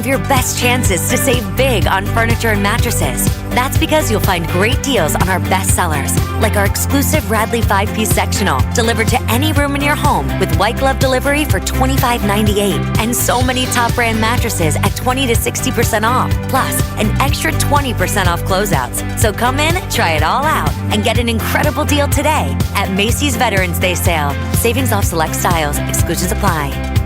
of your best chances to save big on furniture and mattresses. That's because you'll find great deals on our best sellers, like our exclusive Radley 5-piece sectional, delivered to any room in your home with white glove delivery for $25.98. And so many top brand mattresses at 20 to 60% off, plus an extra 20% off closeouts. So come in, try it all out, and get an incredible deal today at Macy's Veterans Day Sale. Savings off select styles. Exclusions apply.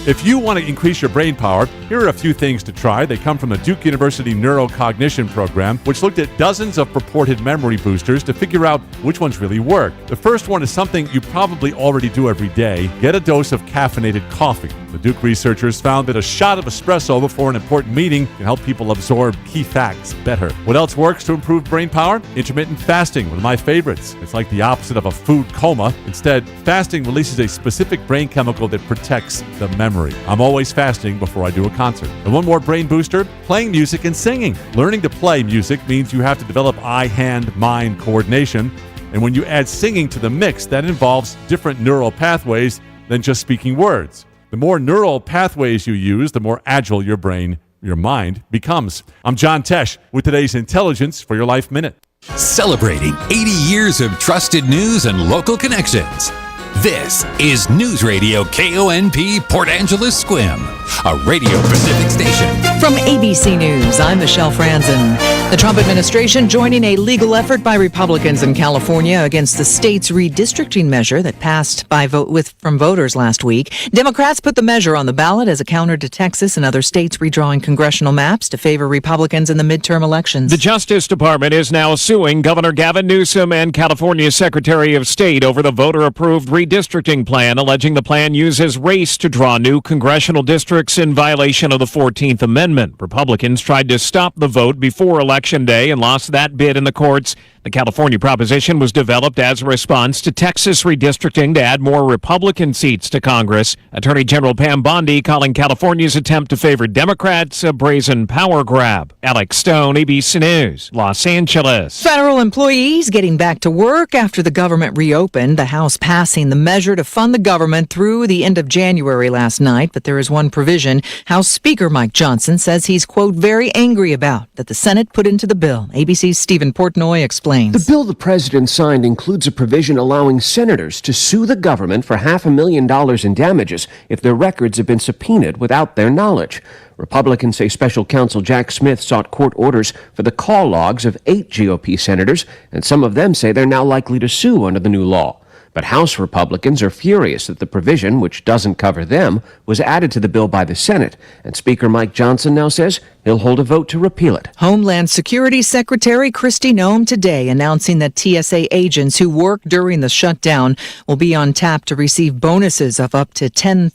If you want to increase your brain power, here are a few things to try. They come from the Duke University Neurocognition Program, which looked at dozens of purported memory boosters to figure out which ones really work. The first one is something you probably already do every day. Get a dose of caffeinated coffee. The Duke researchers found that a shot of espresso before an important meeting can help people absorb key facts better. What else works to improve brain power? Intermittent fasting, one of my favorites. It's like the opposite of a food coma. Instead, fasting releases a specific brain chemical that protects the memory. I'm always fasting before I do a concert. And one more brain booster, playing music and singing. Learning to play music means you have to develop eye-hand-mind coordination. And when you add singing to the mix, that involves different neural pathways than just speaking words. The more neural pathways you use, the more agile your brain, your mind, becomes. I'm John Tesh with today's Intelligence for Your Life Minute. Celebrating 80 years of trusted news and local connections. This is Newsradio KONP Port Angeles Squim, a Radio Pacific station. From ABC News, I'm Michelle Franzen. The Trump administration joining a legal effort by Republicans in California against the state's redistricting measure that passed by from voters last week. Democrats put the measure on the ballot as a counter to Texas and other states redrawing congressional maps to favor Republicans in the midterm elections. The Justice Department is now suing Governor Gavin Newsom and California's Secretary of State over the voter-approved redistricting plan, alleging the plan uses race to draw new congressional districts in violation of the 14th Amendment. Republicans tried to stop the vote before Election Day and lost that bid in the courts. The California proposition was developed as a response to Texas redistricting to add more Republican seats to Congress. Attorney General Pam Bondi calling California's attempt to favor Democrats a brazen power grab. Alex Stone, ABC News, Los Angeles. Federal employees getting back to work after the government reopened. The House passing the measure to fund the government through the end of January last night. But there is one provision House Speaker Mike Johnson says he's, quote, very angry about that the Senate put into the bill. ABC's Stephen Portnoy explains. The bill the president signed includes a provision allowing senators to sue the government for $500,000 in damages if their records have been subpoenaed without their knowledge. Republicans say special counsel Jack Smith sought court orders for the call logs of 8 GOP senators, and some of them say they're now likely to sue under the new law. But House Republicans are furious that the provision, which doesn't cover them, was added to the bill by the Senate. And Speaker Mike Johnson now says he'll hold a vote to repeal it. Homeland Security Secretary Kristi Noem today announcing that TSA agents who work during the shutdown will be on tap to receive bonuses of up to $10,000.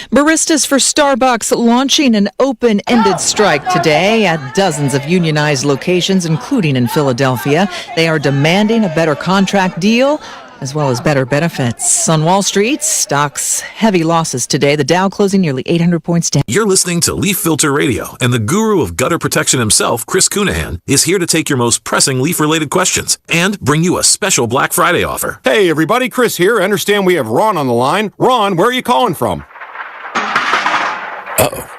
Baristas for Starbucks launching an open-ended strike today at dozens of unionized locations, including in Philadelphia. They are demanding a better contract deal as well as better benefits. On Wall Street, stocks heavy losses today. The Dow closing nearly 800 points down. You're listening to Leaf Filter Radio, and the guru of gutter protection himself, Chris Cunahan, is here to take your most pressing leaf-related questions and bring you a special Black Friday offer. Hey, everybody, Chris here. I understand we have Ron on the line. Ron, where are you calling from? Uh-oh.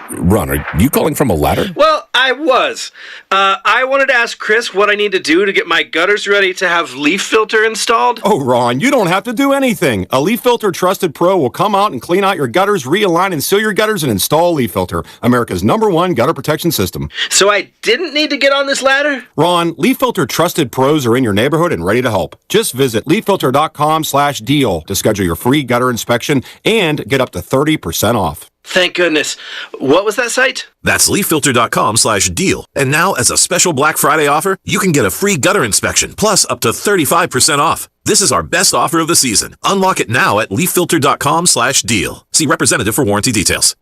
Ron, are you calling from a ladder? Well, I was. I wanted to ask Chris what I need to do to get my gutters ready to have leaf filter installed. Oh, Ron, you don't have to do anything. A Leaf Filter Trusted Pro will come out and clean out your gutters, realign and seal your gutters, and install Leaf Filter, America's #1 gutter protection system. So I didn't need to get on this ladder? Ron, Leaf Filter Trusted Pros are in your neighborhood and ready to help. Just visit leaffilter.com/deal to schedule your free gutter inspection and get up to 30% off. Thank goodness. What was that site? That's leaffilter.com/deal. And now, as a special Black Friday offer, you can get a free gutter inspection, plus up to 35% off. This is our best offer of the season. Unlock it now at leaffilter.com/deal. See representative for warranty details.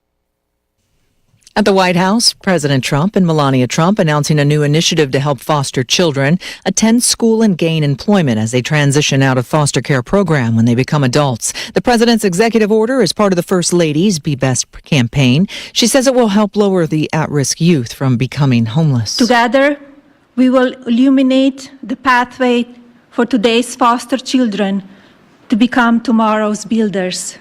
At the White House, President Trump and Melania Trump announcing a new initiative to help foster children attend school and gain employment as they transition out of foster care program when they become adults. The president's executive order is part of the First Lady's Be Best campaign. She says it will help lower the at-risk youth from becoming homeless. Together, we will illuminate the pathway for today's foster children to become tomorrow's builders.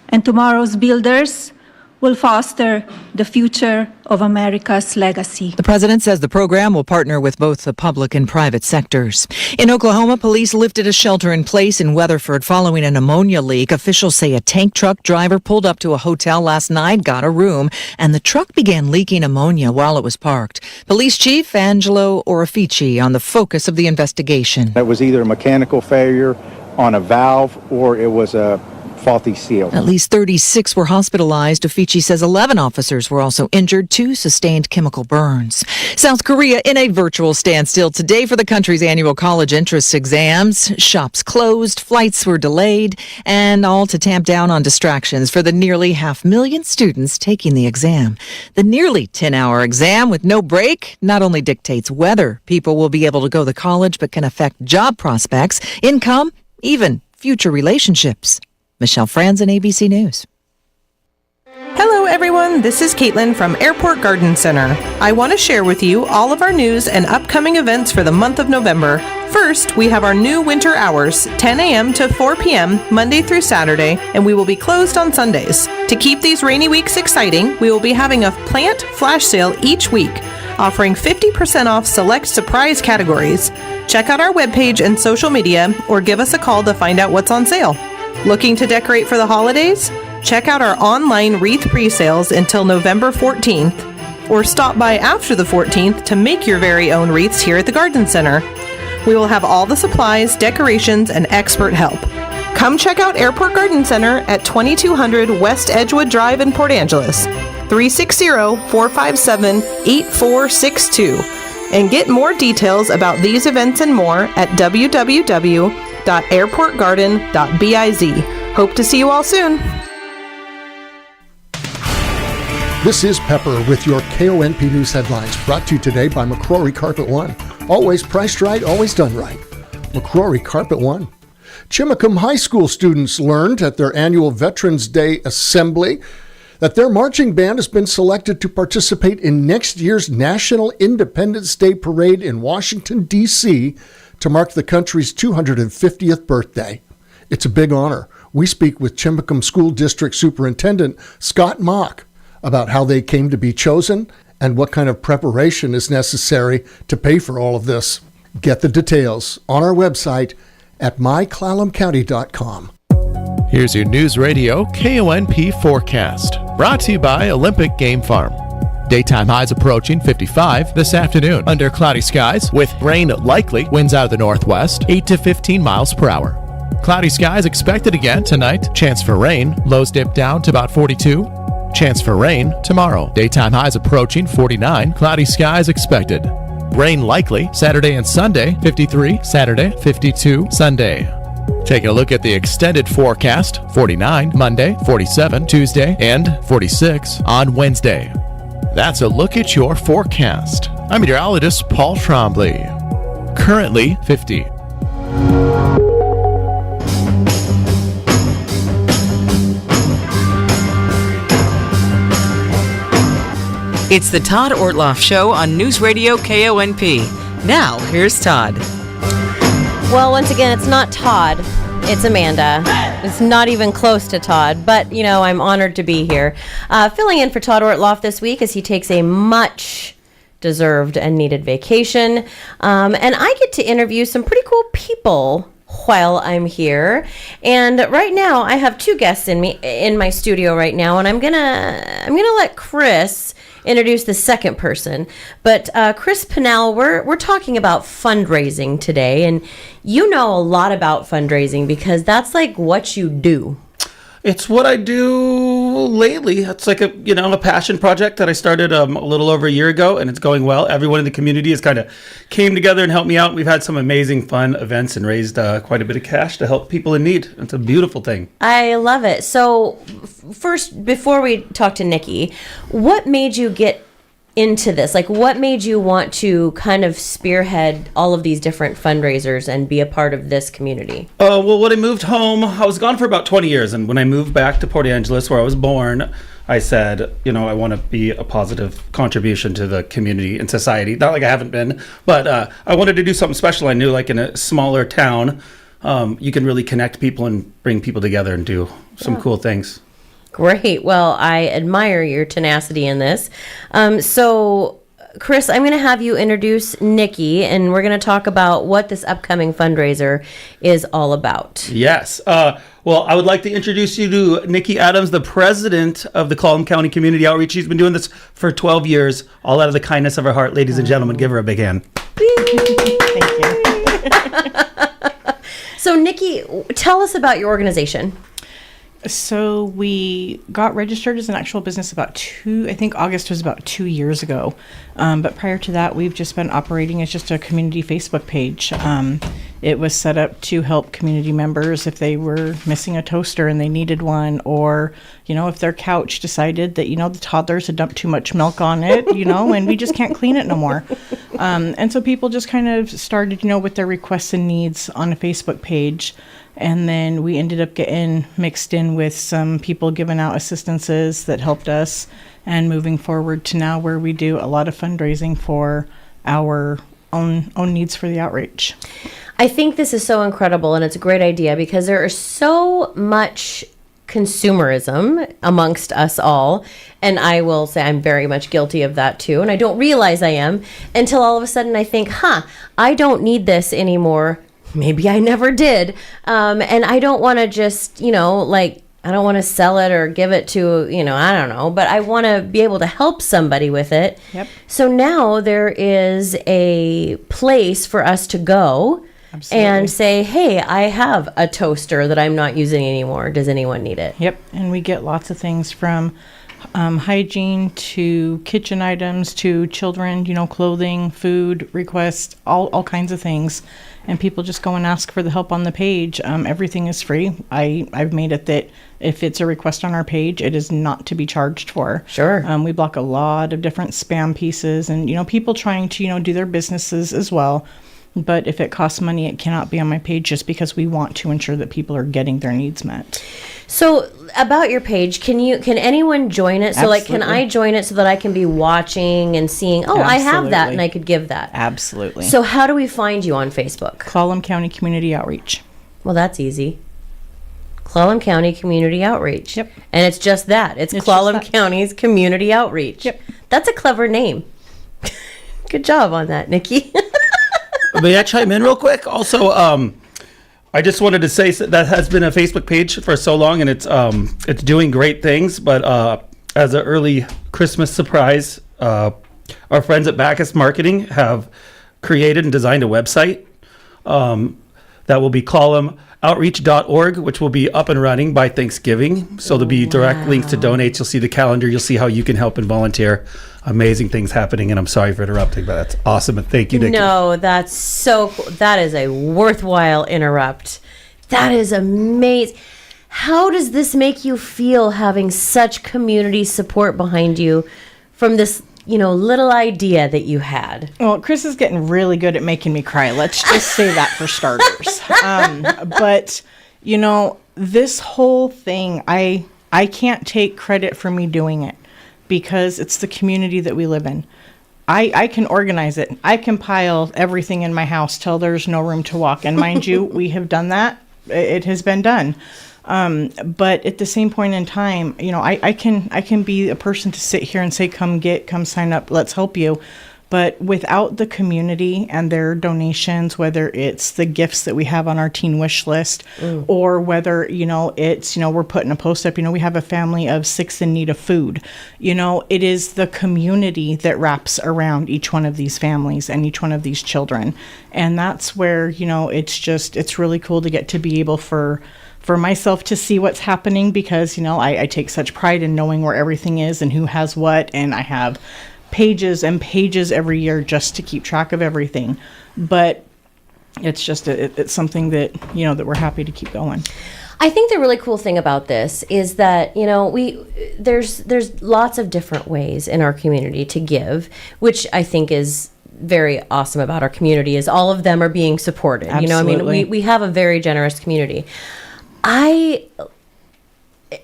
And tomorrow's builders will foster the future of America's legacy. The president says the program will partner with both the public and private sectors. In Oklahoma, police lifted a shelter in place in Weatherford following an ammonia leak. Officials say a tank truck driver pulled up to a hotel last night, got a room, and the truck began leaking ammonia while it was parked. Police Chief Angelo Orefici on the focus of the investigation. It was either a mechanical failure on a valve or it was a faulty seal. At least 36 were hospitalized. Ofici says 11 officers were also injured. 2 sustained chemical burns. South Korea in a virtual standstill today for the country's annual college entrance exams. Shops closed, flights were delayed, and all to tamp down on distractions for the nearly 500,000 students taking the exam. The nearly 10-hour exam with no break not only dictates whether people will be able to go to college, but can affect job prospects, income, even future relationships. Michelle Franzen, ABC News. Hello, everyone. This is Caitlin from Airport Garden Center. I want to share with you all of our news and upcoming events for the month of November. First, we have our new winter hours, 10 a.m. to 4 p.m., Monday through Saturday, and we will be closed on Sundays. To keep these rainy weeks exciting, we will be having a plant flash sale each week, offering 50% off select surprise categories. Check out our webpage and social media, or give us a call to find out what's on sale. Looking to decorate for the holidays? Check out our online wreath pre-sales until November 14th, or stop by after the 14th to make your very own wreaths here at the Garden Center. We will have all the supplies, decorations, and expert help. Come check out Airport Garden Center at 2200 West Edgewood Drive in Port Angeles, 360-457-8462, and get more details about these events and more at www.airportgarden.biz. Hope to see you all soon. This is Pepper with your KONP News headlines, brought to you today by McCrory Carpet One. Always priced right, always done right. McCrory Carpet One. Chimacum High School students learned at their annual Veterans Day Assembly that their marching band has been selected to participate in next year's National Independence Day Parade in Washington, D.C. to mark the country's 250th birthday. It's a big honor. We speak with Chimacum School District Superintendent Scott Mock about how they came to be chosen and what kind of preparation is necessary to pay for all of this. Get the details on our website at myclallamcounty.com. Here's your News Radio KONP forecast, brought to you by Olympic Game Farm. Daytime highs approaching 55 this afternoon under cloudy skies with rain likely, winds out of the northwest, 8 to 15 miles per hour. Cloudy skies expected again tonight, chance for rain, lows dip down to about 42. Chance for rain tomorrow. Daytime highs approaching 49, cloudy skies expected. Rain likely Saturday and Sunday, 53, Saturday, 52, Sunday. Taking a look at the extended forecast, 49 Monday, 47 Tuesday, and 46 on Wednesday. That's a look at your forecast. I'm meteorologist Paul Trombley. Currently 50. It's the Todd Ortloff Show on News Radio KONP. Now, here's Todd. Well, once again, it's not Todd. It's Amanda. It's not even close to Todd, but, you know, I'm honored to be here. Filling in for Todd Ortloff this week as he takes a much deserved and needed vacation. And I get to interview some pretty cool people while I'm here. And right now, I have 2 guests in my studio right now, and I'm gonna let Chris introduce the second person. But Chris Pinnell, we're talking about fundraising today, and you know a lot about fundraising because that's like what you do. It's what I do lately. It's like a passion project that I started a little over a year ago, and it's going well. Everyone in the community has kind of came together and helped me out. We've had some amazing fun events and raised quite a bit of cash to help people in need. It's a beautiful thing. I love it. So first, before we talk to Nikki, what made you get into this? Like, what made you want to kind of spearhead all of these different fundraisers and be a part of this community? Well, when I moved home, I was gone for about 20 years. And when I moved back to Port Angeles, where I was born, I said, I want to be a positive contribution to the community and society. Not like I haven't been, but I wanted to do something special. I knew like in a smaller town, you can really connect people and bring people together and do some cool things. Great. Well, I admire your tenacity in this. So, Chris, I'm going to have you introduce Nikki, and we're going to talk about what this upcoming fundraiser is all about. Yes. Well, I would like to introduce you to Nikki Adams, the president of the Clallam County Community Outreach. She's been doing this for 12 years, all out of the kindness of her heart. Ladies and gentlemen, give her a big hand. Thank you. So, Nikki, tell us about your organization. So we got registered as an actual business I think August was about 2 years ago. But prior to that, we've just been operating as just a community Facebook page. It was set up to help community members if they were missing a toaster and they needed one, or, if their couch decided that, the toddlers had dumped too much milk on it, and we just can't clean it no more. And so people just kind of started, with their requests and needs on a Facebook page. And then we ended up getting mixed in with some people giving out assistances that helped us, and moving forward to now where we do a lot of fundraising for our own needs for the outreach. I think this is so incredible, and it's a great idea because there is so much consumerism amongst us all, and I will say I'm very much guilty of that too, and I don't realize I am until all of a sudden I think, I don't need this anymore. Maybe I never did. And I don't want to just, I don't want to sell it or give it to, I don't know, but I want to be able to help somebody with it. Yep. So now there is a place for us to go. Absolutely. And say, hey, I have a toaster that I'm not using anymore. Does anyone need it? Yep. And we get lots of things from hygiene to kitchen items to children, clothing, food requests, all kinds of things. And people just go and ask for the help on the page. Everything is free. I've made it that if it's a request on our page, it is not to be charged for. Sure. We block a lot of different spam pieces and, people trying to, do their businesses as well. But if it costs money, it cannot be on my page just because we want to ensure that people are getting their needs met. So about your page, can anyone join it? So can I join it so that I can be watching and seeing, I have that and I could give that? Absolutely. So how do we find you on Facebook? Clallam County Community Outreach. Well, that's easy. Clallam County Community Outreach. Yep. And it's just that. It's Clallam County's Community Outreach. Yep. That's a clever name. Good job on that, Nikki. May I chime in real quick? Also, I just wanted to say that has been a Facebook page for so long, and it's doing great things. But as an early Christmas surprise, our friends at Bacchus Marketing have created and designed a website that will be ClallamOutreach.org, which will be up and running by Thanksgiving. So there'll be direct links to donate. You'll see the calendar. You'll see how you can help and volunteer. Amazing things happening, and I'm sorry for interrupting, but that's awesome, and thank you, Nikki. No, that's so cool. That is a worthwhile interrupt. That is amazing. How does this make you feel having such community support behind you from this, little idea that you had? Well, Chris is getting really good at making me cry. Let's just say that for starters. But, this whole thing, I can't take credit for me doing it, because it's the community that we live in. I can organize it. I compile everything in my house till there's no room to walk. And mind you, we have done that. It has been done. But at the same point in time, I can be a person to sit here and say, come sign up, let's help you. But without the community and their donations, whether it's the gifts that we have on our teen wish list, or whether, it's, we're putting a post up, we have a family of 6 in need of food. It is the community that wraps around each one of these families and each one of these children. And that's where, it's really cool to get to be able for myself to see what's happening, because, I take such pride in knowing where everything is and who has what, and I have pages and pages every year just to keep track of everything. But it's just it's something that that we're happy to keep going. I think the really cool thing about this is that there's lots of different ways in our community to give, which I think is very awesome about our community, is all of them are being supported. Absolutely. We have a very generous community.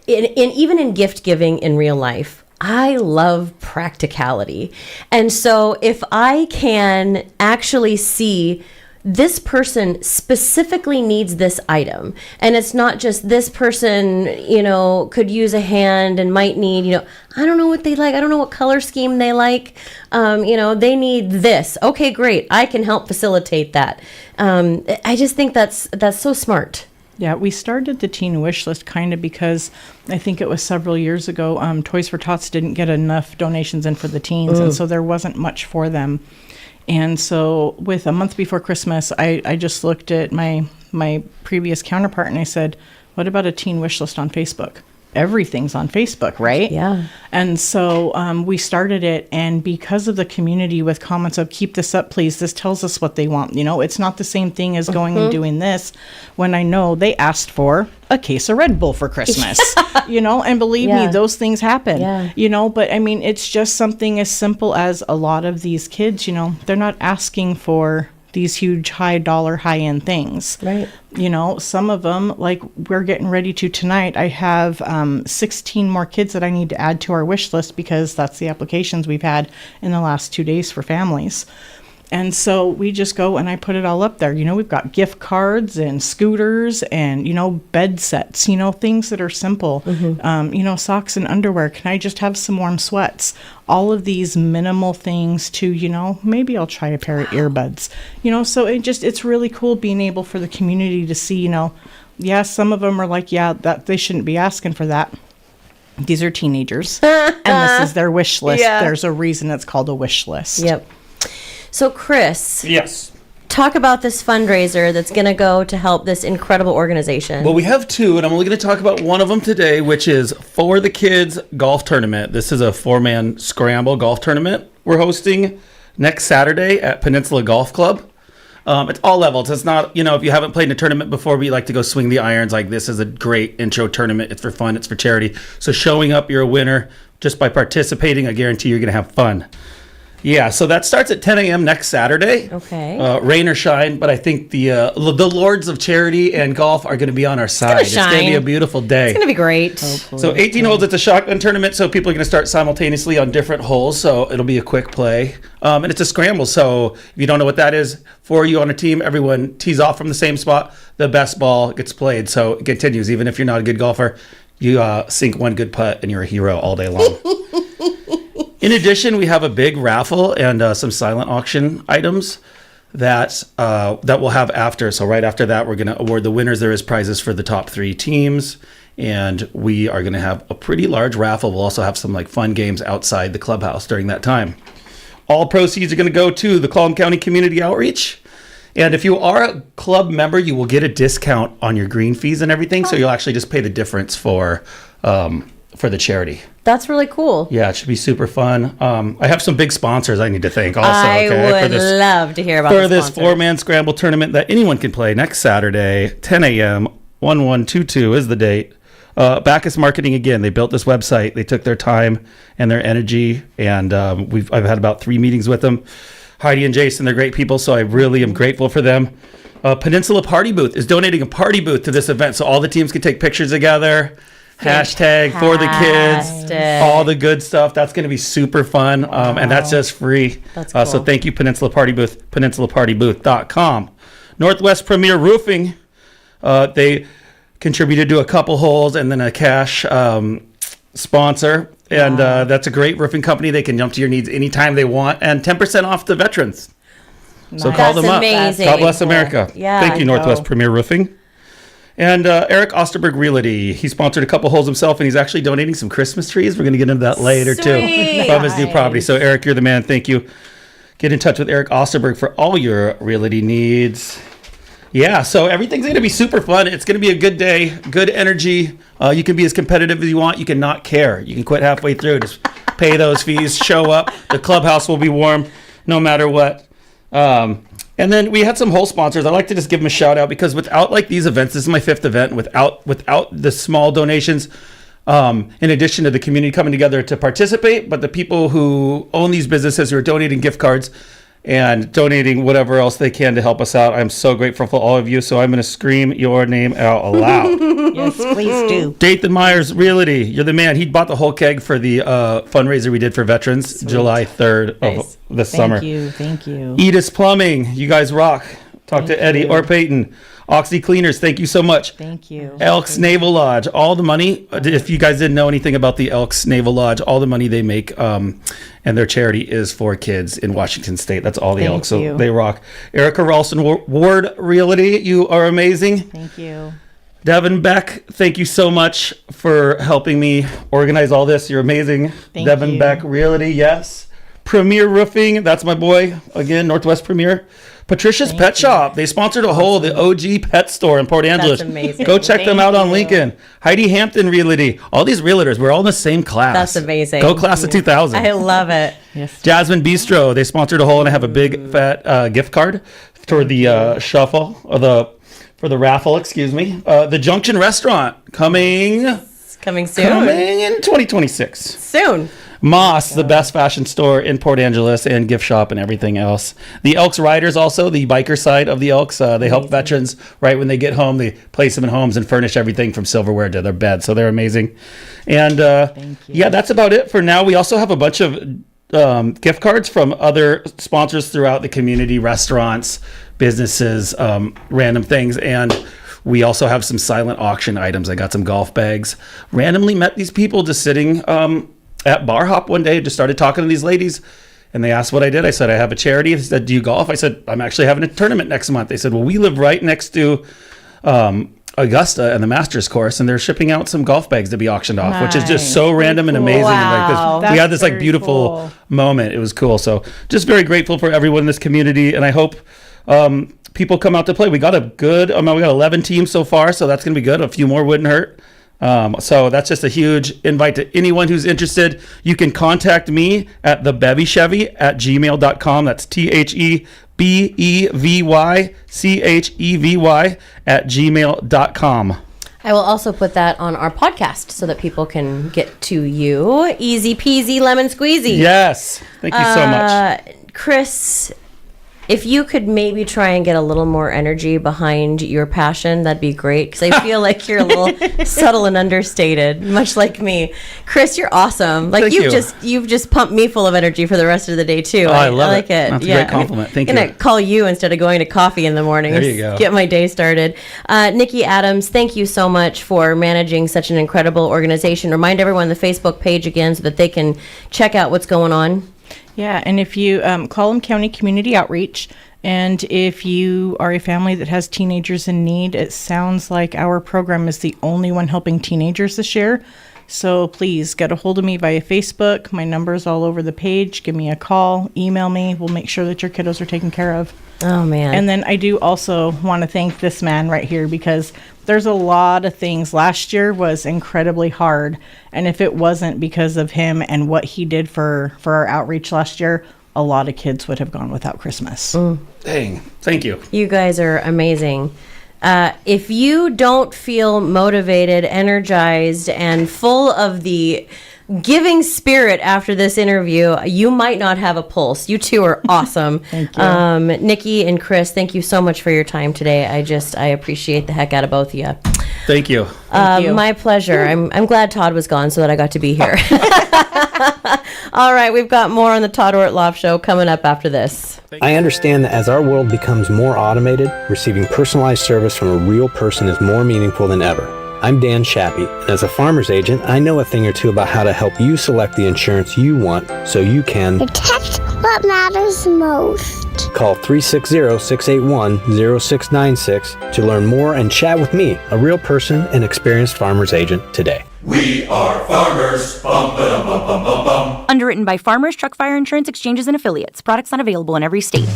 Even in gift giving in real life, I love practicality. And so if I can actually see this person specifically needs this item. And it's not just this person, could use a hand and might need, I don't know what they like. I don't know what color scheme they like. They need this. Okay, great. I can help facilitate that. I just think that's so smart. Yeah, we started the teen wish list kind of because I think it was several years ago, Toys for Tots didn't get enough donations in for the teens, and so there wasn't much for them. And so with a month before Christmas, I just looked at my previous counterpart and I said, what about a teen wish list on Facebook? Everything's on Facebook, right? Yeah. And so we started it, and because of the community with comments of keep this up, please, this tells us what they want. It's not the same thing as going and doing this when I know they asked for a case of Red Bull for Christmas, and believe me, those things happen, but I mean, it's just something as simple as a lot of these kids, they're not asking for these huge high end things. Right. Some of them, like we're getting ready to tonight, I have 16 more kids that I need to add to our wish list because that's the applications we've had in the last 2 days for families. And so we just go and I put it all up there. We've got gift cards and scooters and, bed sets, things that are simple, socks and underwear. Can I just have some warm sweats? All of these minimal things to, maybe I'll try a pair of earbuds, so it's really cool being able for the community to see, some of them are like, that they shouldn't be asking for that. These are teenagers and this is their wish list. Yeah. There's a reason it's called a wish list. Yep. So, Chris. Yes. Talk about this fundraiser that's going to go to help this incredible organization. Well, we have two, and I'm only going to talk about one of them today, which is For the Kids Golf Tournament. This is a 4-man scramble golf tournament we're hosting next Saturday at Peninsula Golf Club. It's all levels. It's not, if you haven't played in a tournament before, but you like to go swing the irons, like this is a great intro tournament. It's for fun. It's for charity. So showing up, you're a winner. Just by participating, I guarantee you're going to have fun. Yeah, so that starts at 10 a.m. next Saturday. Okay. Rain or shine, but I think the Lords of Charity and golf are going to be on our side. It's going to be a beautiful day. It's going to be great. Hopefully. So 18 holes, it's a shotgun tournament, so people are going to start simultaneously on different holes, so it'll be a quick play. And it's a scramble, so if you don't know what that is, for you on a team, everyone tees off from the same spot. The best ball gets played, so it continues. Even if you're not a good golfer, you sink one good putt and you're a hero all day long. In addition, we have a big raffle and some silent auction items that we'll have after. So right after that, we're going to award the winners. There is prizes for the top 3 teams, and we are going to have a pretty large raffle. We'll also have some fun games outside the clubhouse during that time. All proceeds are going to go to the Clallam County Community Outreach. And if you are a club member, you will get a discount on your green fees and everything. So you'll actually just pay the difference for the charity. That's really cool. Yeah, it should be super fun. I have some big sponsors I need to thank also. I would love to hear about for this 4-man scramble tournament that anyone can play next Saturday, 10 a.m. 1122 is the date. Bacchus Marketing, again, they built this website. They took their time and their energy, and I've had about 3 meetings with them. Heidi and Jason, they're great people, so I really am grateful for them. Peninsula Party Booth is donating a party booth to this event, so all the teams can take pictures together. Hashtag for the kids, all the good stuff. That's going to be super fun, and that's just free. That's cool. So thank you, Peninsula Party Booth, peninsulapartybooth.com. Northwest Premier Roofing, they contributed to a couple holes and then a cash sponsor, and that's a great roofing company. They can jump to your needs anytime they want, and 10% off the veterans. Nice. So call them up. Amazing. God bless America. Yeah, thank you, Northwest Premier Roofing. And Eric Osterberg Realty, he sponsored a couple holes himself, and he's actually donating some Christmas trees. We're going to get into that later, too, from his new property. So, Eric, you're the man. Thank you. Get in touch with Eric Osterberg for all your realty needs. Yeah, so everything's going to be super fun. It's going to be a good day, good energy. You can be as competitive as you want. You can not care. You can quit halfway through. Just pay those fees, show up. The clubhouse will be warm no matter what. And then we had some whole sponsors. I like to just give them a shout out because without these events, this is my 5th event. Without the small donations, in addition to the community coming together to participate, but the people who own these businesses who are donating gift cards and donating whatever else they can to help us out. I'm so grateful for all of you. So I'm going to scream your name out aloud. Yes, please do. Dathan Myers Realty, you're the man. He bought the whole keg for the fundraiser we did for veterans, July 3rd of this summer. Thank you. Edis Plumbing, you guys rock. Talk to Eddie or Peyton. Oxy Cleaners, thank you so much. Thank you. Elks Naval Lodge, all the money, if you guys didn't know anything about the Elks Naval Lodge, all the money they make and their charity is for kids in Washington State. That's all the Thank Elks, you. so they rock. Erica Ralston Ward Realty, you are amazing. Thank you. Devin Beck, thank you so much for helping me organize all this. You're amazing. Thank Devin you. Beck Realty, yes. Premier Roofing, that's my boy. Again, Northwest Premier. Patricia's Pet Shop. They sponsored the OG pet store in Port Angeles. That's amazing. Go check them Thank out on you. Lincoln. Heidi Hampton Realty. All these realtors, we're all in the same class. That's amazing. Go class of 2000. I love it. Yes. Jasmine Bistro. They sponsored a hole and I have a big fat gift card for the shuffle or for the raffle. Excuse me. The Junction Restaurant coming soon. in 2026. Soon. Moss, the best fashion store in Port Angeles and gift shop and everything else. The Elks Riders also, the biker side of the Elks. They help veterans right when they get home. They place them in homes and furnish everything from silverware to their bed. So they're amazing. And yeah, that's about it for now. We also have a bunch of gift cards from other sponsors throughout the community, restaurants, businesses, random things. And we also have some silent auction items. I got some golf bags. Randomly met these people just sitting at Bar Hop one day, just started talking to these ladies, and they asked what I did. I said, I have a charity. They said, do you golf? I said, I'm actually having a tournament next month. They said, well, we live right next to Augusta and the Masters course, and they're shipping out some golf bags to be auctioned off, which is just so random and amazing. Wow. Like this, we had this like beautiful moment. It was cool. So just very grateful for everyone in this community, and I hope people come out to play. We got a good amount. We got 11 teams so far, so that's going to be good. A few more wouldn't hurt. So that's just a huge invite to anyone who's interested. You can contact me at thebevychevy@gmail.com. That's TheBevyChevy@gmail.com. I will also put that on our podcast so that people can get to you. Easy peasy lemon squeezy. Yes. Thank you so much. Chris, if you could maybe try and get a little more energy behind your passion, that'd be great. Because I feel like you're a little subtle and understated, much like me. Chris, you're awesome. Like Thank you've just pumped me full of energy for the rest of the day too. Oh, I love like it. That's a great compliment. Thank I'm you. gonna call you instead of going to coffee in the morning. There you go. Get my day started. Nikki Adams, thank you so much for managing such an incredible organization. Remind everyone the Facebook page again so that they can check out what's going on. Yeah, and if you Colum County Community Outreach, and if you are a family that has teenagers in need, it sounds like our program is the only one helping teenagers this year. So please get a hold of me via Facebook. My number's all over the page. Give me a call, email me. We'll make sure that your kiddos are taken care of. Oh, man. And then I do also want to thank this man right here, because there's a lot of things. Last year was incredibly hard. And if it wasn't because of him and what he did for our outreach last year, a lot of kids would have gone without Christmas. Dang. Thank you. You guys are amazing. If you don't feel motivated, energized, and full of the giving spirit after this interview, you might not have a pulse. You two are awesome. Thank you. Nikki and Chris, thank you so much for your time today. I appreciate the heck out of both of you. Thank you. Thank you. My pleasure. I'm glad Todd was gone so that I got to be here. All right, we've got more on the Todd Ortloff Show coming up after this. I understand that as our world becomes more automated, receiving personalized service from a real person is more meaningful than ever. I'm Dan Shappy, and as a farmer's agent, I know a thing or two about how to help you select the insurance you want so you can protect what matters most. Call 360-681-0696 to learn more and chat with me, a real person and experienced farmer's agent, today. We are farmers. Bum, ba-dum, bum, bum, bum, bum. Underwritten by Farmers Truck Fire Insurance Exchanges and Affiliates. Products not available in every state.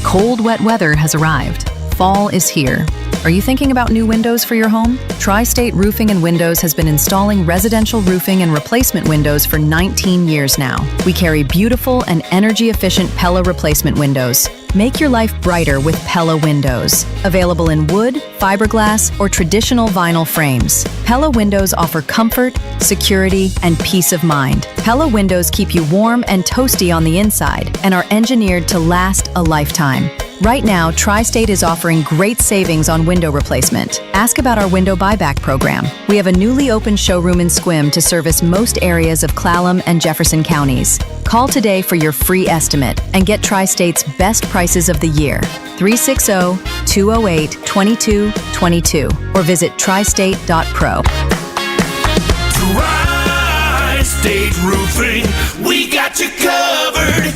Cold, wet weather has arrived. Fall is here. Are you thinking about new windows for your home? Tri-State Roofing and Windows has been installing residential roofing and replacement windows for 19 years now. We carry beautiful and energy-efficient Pella replacement windows. Make your life brighter with Pella windows. Available in wood, fiberglass, or traditional vinyl frames. Pella windows offer comfort, security, and peace of mind. Pella windows keep you warm and toasty on the inside and are engineered to last a lifetime. Right now, Tri-State is offering great savings on window replacement. Ask about our window buyback program. We have a newly opened showroom in Sequim to service most areas of Clallam and Jefferson counties. Call today for your free estimate and get Tri-State's best prices of the year. 360-208-2222 or visit tristate.pro. Tri-State Roofing, we got you covered.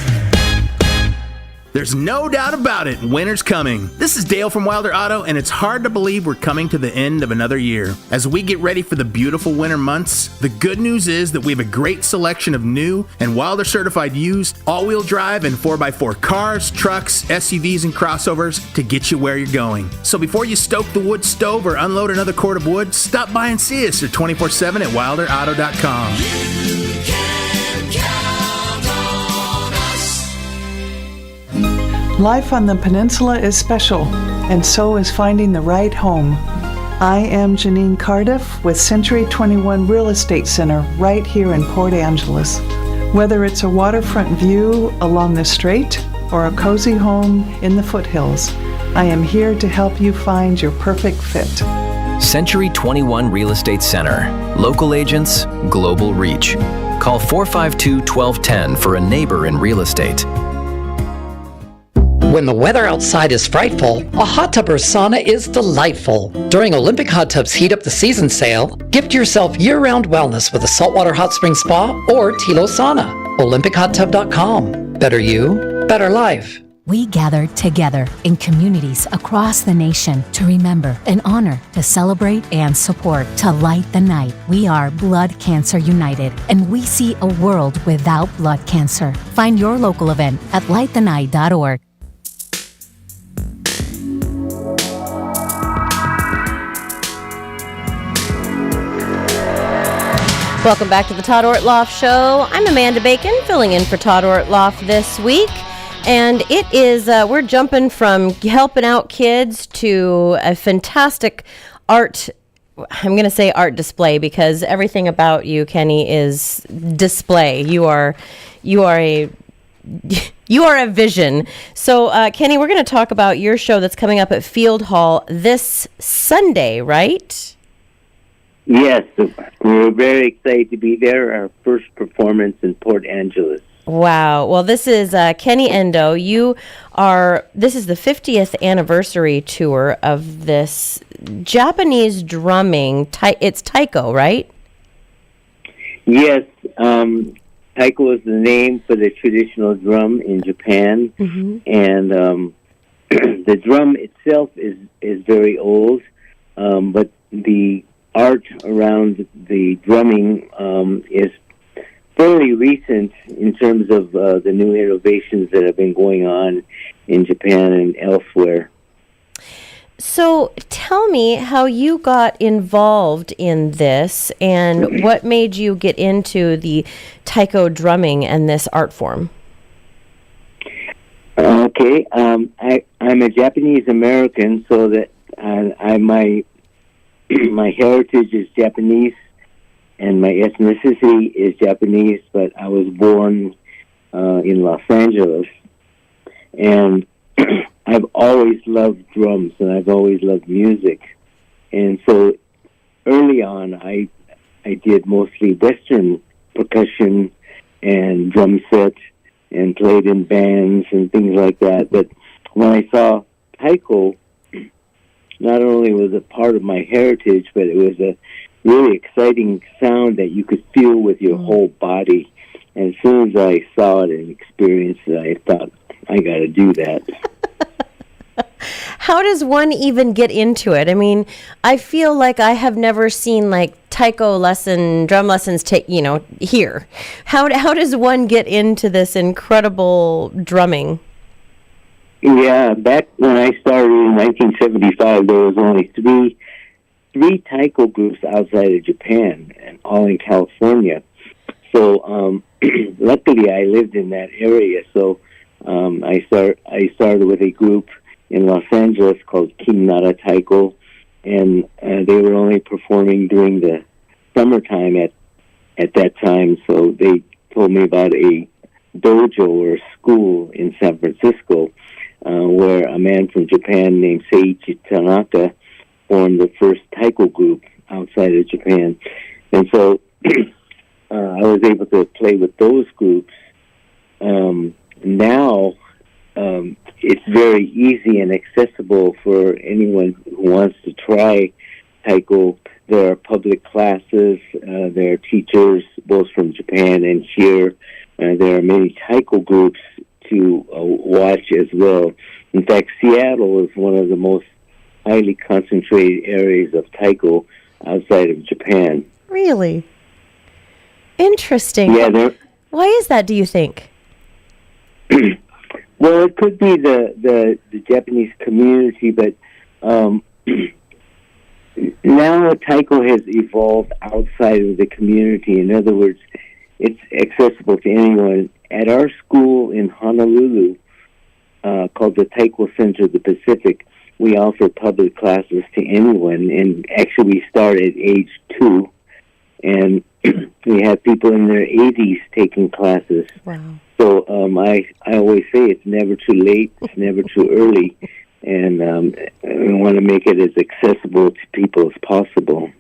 There's no doubt about it, winter's coming. This is Dale from Wilder Auto, and it's hard to believe we're coming to the end of another year. As we get ready for the beautiful winter months, the good news is that we have a great selection of new and Wilder certified used all-wheel drive and 4x4 cars, trucks, SUVs, and crossovers to get you where you're going. So before you stoke the wood stove or unload another cord of wood, stop by and see us at 24/7 at wilderauto.com. Life on the peninsula is special, and so is finding the right home. I am Janine Cardiff with Century 21 Real Estate Center right here in Port Angeles. Whether it's a waterfront view along the strait or a cozy home in the foothills, I am here to help you find your perfect fit. Century 21 Real Estate Center. Local agents, global reach. Call 452-1210 for a neighbor in real estate. When the weather outside is frightful, a hot tub or sauna is delightful. During Olympic Hot Tub's Heat Up the Season sale, gift yourself year-round wellness with a saltwater hot spring spa or Tilo sauna. OlympicHotTub.com. Better you, better life. We gather together in communities across the nation to remember and honor, to celebrate and support, to light the night. We are Blood Cancer United, and we see a world without blood cancer. Find your local event at lightthenight.org. Welcome back to the Todd Ortloff Show. I'm Amanda Bacon, filling in for Todd Ortloff this week. And it is, we're jumping from helping out kids to a fantastic art, I'm going to say art display, because everything about you, Kenny, is display. You are a vision. So, Kenny, we're going to talk about your show that's coming up at Field Hall this Sunday, right? Yes, we're very excited to be there. Our first performance in Port Angeles. Wow. Well, this is Kenny Endo. This is the 50th anniversary tour of this Japanese drumming. It's taiko, right? Yes. Taiko is the name for the traditional drum in Japan. Mm-hmm. And the drum itself is very old, but the art around the drumming is fairly recent in terms of the new innovations that have been going on in Japan and elsewhere. So tell me how you got involved in this and what made you get into the taiko drumming and this art form. Okay, I'm a Japanese American, so that my heritage is Japanese, and my ethnicity is Japanese, but I was born in Los Angeles. And I've always loved drums, and I've always loved music. And so early on, I did mostly Western percussion and drum set and played in bands and things like that. But when I saw taiko, not only was it part of my heritage, but it was a really exciting sound that you could feel with your whole body. And as soon as I saw it and experienced it, I thought, I got to do that. How does one even get into it? I mean, I feel like I have never seen like taiko drum lessons here. How does one get into this incredible drumming? Yeah, back when I started in 1975, there was only three taiko groups outside of Japan, and all in California. So luckily, I lived in that area. So I started with a group in Los Angeles called King Nara Taiko, and they were only performing during the summertime at that time. So they told me about a dojo or school in San Francisco where a man from Japan named Seiichi Tanaka formed the first taiko group outside of Japan. And so I was able to play with those groups. Now it's very easy and accessible for anyone who wants to try taiko. There are public classes. There are teachers both from Japan and here. There are many taiko groups to watch as well. In fact, Seattle is one of the most highly concentrated areas of taiko outside of Japan. Really? Interesting. Yeah, why is that, do you think? Well, it could be the Japanese community, but now taiko has evolved outside of the community. In other words, it's accessible to anyone. At our school in Honolulu, called the Taiko Center of the Pacific, we offer public classes to anyone, and actually we start at age 2, and we have people in their 80s taking classes. Wow. So I always say it's never too late, it's never too early, and we want to make it as accessible to people as possible.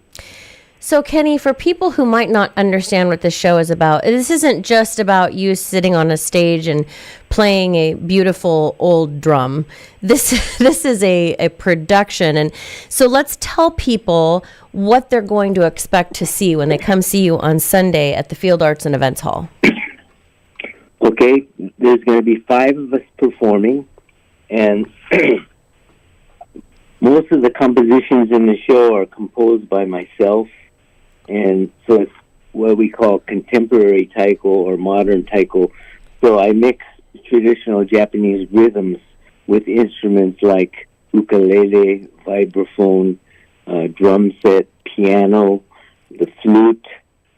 So, Kenny, for people who might not understand what this show is about, this isn't just about you sitting on a stage and playing a beautiful old drum. This is a production. And so let's tell people what they're going to expect to see when they come see you on Sunday at the Field Arts and Events Hall. Okay, there's going to be 5 of us performing, and most of the compositions in the show are composed by myself. And so it's what we call contemporary taiko or modern taiko. So I mix traditional Japanese rhythms with instruments like ukulele, vibraphone, drum set, piano, the flute,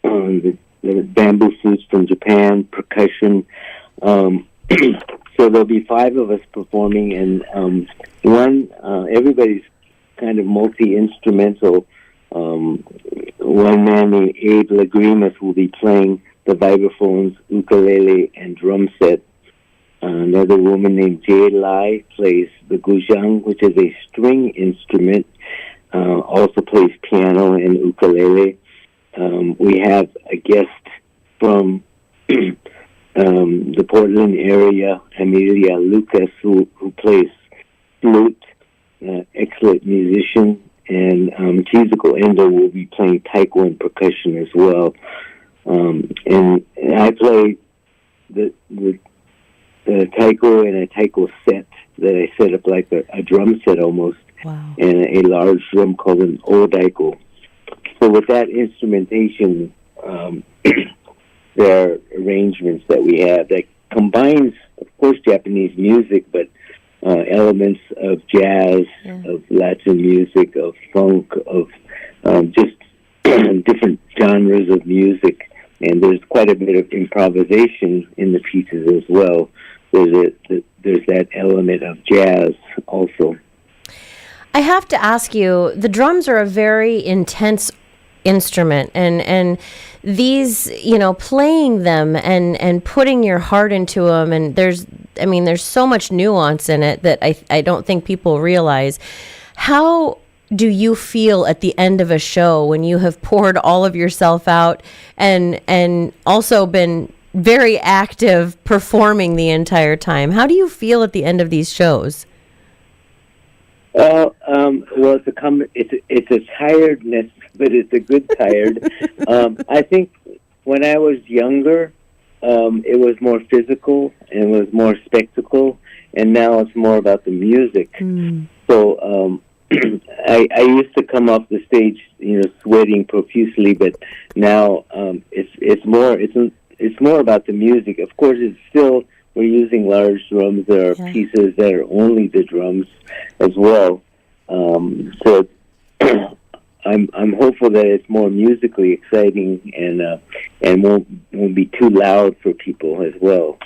the bamboo flutes from Japan, percussion. So there'll be 5 of us performing, and everybody's kind of multi-instrumental. One man named Abe Lagrimas will be playing the vibraphones, ukulele, and drum set. Another woman named Jay Lai plays the guzheng, which is a string instrument, also plays piano and ukulele. We have a guest from the Portland area, Amelia Lucas, who plays flute, excellent musician. And Chizuko Endo will be playing taiko and percussion as well. And I play the taiko in a taiko set that I set up like a drum set almost. Wow. And a large drum called an odaiko. So with that instrumentation, there are arrangements that we have that combines, of course, Japanese music, but elements of jazz, of Latin music, of funk, of just different genres of music. And there's quite a bit of improvisation in the pieces as well. There's that element of jazz also. I have to ask you, the drums are a very intense instrument, and these, playing them and putting your heart into them, and there's so much nuance in it that I don't think people realize. How do you feel at the end of a show when you have poured all of yourself out and also been very active performing the entire time? How do you feel at the end of these shows? Well, it's a tiredness, but it's a good tired. I think when I was younger, it was more physical and it was more spectacle, and now it's more about the music. So I used to come off the stage, sweating profusely, but now it's more about the music. Of course, it's still. We're using large drums. There are pieces that are only the drums as well. So I'm hopeful that it's more musically exciting and won't be too loud for people as well.